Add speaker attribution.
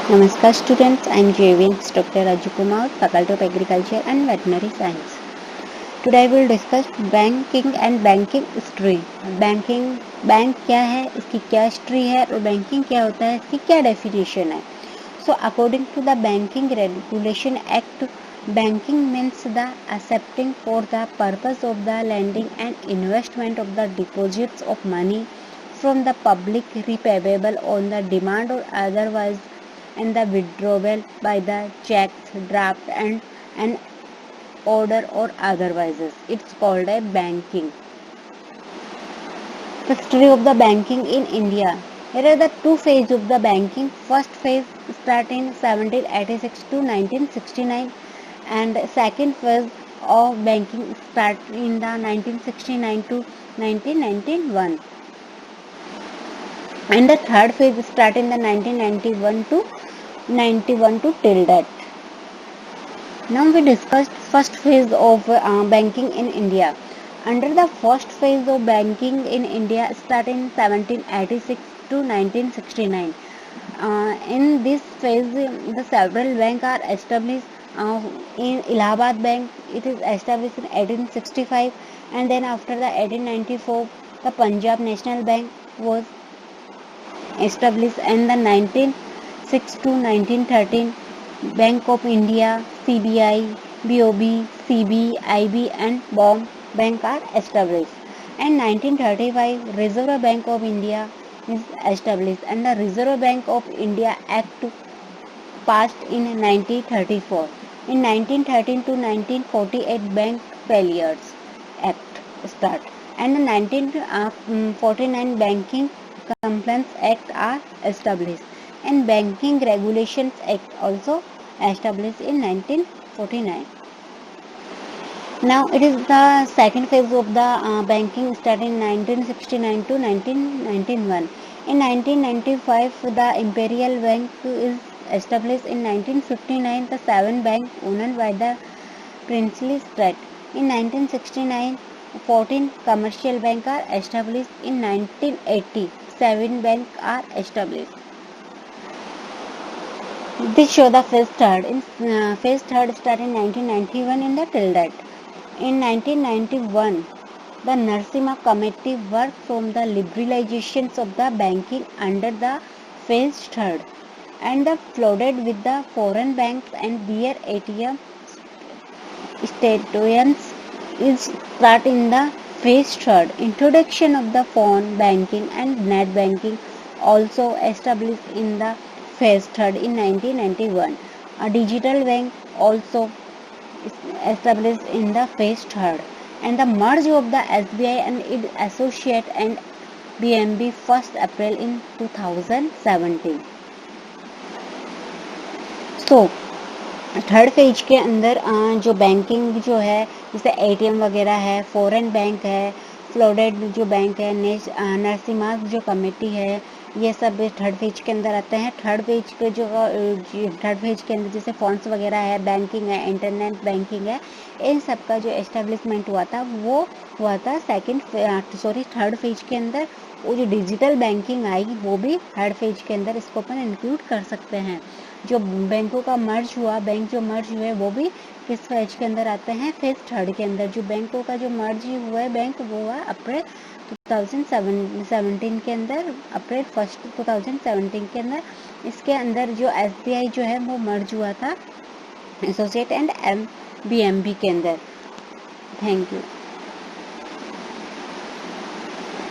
Speaker 1: Namaskar students, I am JVN Dr. Raju Kumar, Faculty of Agriculture and Veterinary Science. Today we will discuss banking and banking history. Bank क्या है, इसकी क्या history है और banking क्या होता है, इसकी क्या डेफिनेशन है. So according to the Banking Regulation Act, banking means the accepting for the purpose of the lending and investment of the deposits of money from the public repayable on the demand or otherwise, and the withdrawal by the checks, draft and an order or otherwise. It's called a banking. The history of the banking in India. Here are the two phases of the banking. First phase start in 1786 to 1969, and second phase of banking start in the 1969 to 1991, and the third phase start in the 1991 to 91 to till that. Now we discussed first phase of banking in India. Under the first phase of banking in India start in 1786 to 1969. In this phase, the several banks are established. In Allahabad Bank, it is established in 1865, and then after the 1894, the Punjab National Bank was established, and the 1906 to 1913, Bank of India, CBI, BOB, CB, IB and Bomb Bank are established. And 1935, Reserve Bank of India is established, and the Reserve Bank of India Act passed in 1934. In 1913 to 1948, Bank Failures Act start, and the 1949 Banking Compliance Act are established, and Banking Regulations Act also established in 1949. Now it is the second phase of the banking starting in 1969 to 1991. In 1995, the Imperial Bank is established. In 1959, the seven banks owned by the princely state. In 1969, 14 commercial banks are established. In 1980, 7 banks are established. This show the phase third. Phase third started in 1991 in the till that. In 1991, the Narasimha Committee worked from the liberalizations of the banking under the phase third, and the flooded with the foreign banks and their ATM statements is start in the phase third. Introduction of the phone banking and net banking also established in the phase third in 1991. A digital bank also established in the phase third, and the merge of the SBI and its associate and BMB 1st April in 2017. So third phase के अंदर जो banking जो है, जैसे ATM वगैरह है, foreign bank है, फ्लोडेड जो बैंक है, नरसिम्हा जो कमेटी है, ये सब थर्ड फेज के अंदर आते हैं. थर्ड फेज के अंदर जैसे फंड्स वगैरह है, बैंकिंग है, इंटरनेट बैंकिंग है, इन सब का जो एस्टेब्लिशमेंट हुआ था वो हुआ था थर्ड फेज के अंदर. वो जो डिजिटल बैंकिंग आई वो भी थर्ड फेज के अंदर इसको अपन इंक्लूड कर सकते हैं. जो बैंकों का मर्ज हुआ, बैंक जो मर्ज हुए वो भी किस फेज के अंदर आते हैं, फेज थर्ड के अंदर. जो बैंकों का जो मर्ज हुआ है बैंक वो हुआ अप्रैल 2017 के अंदर, अप्रैल 1 2017 के अंदर. इसके अंदर जो SBI जो है वो मर्ज हुआ था एसोसिएट एंड BMB के अंदर. Thank you.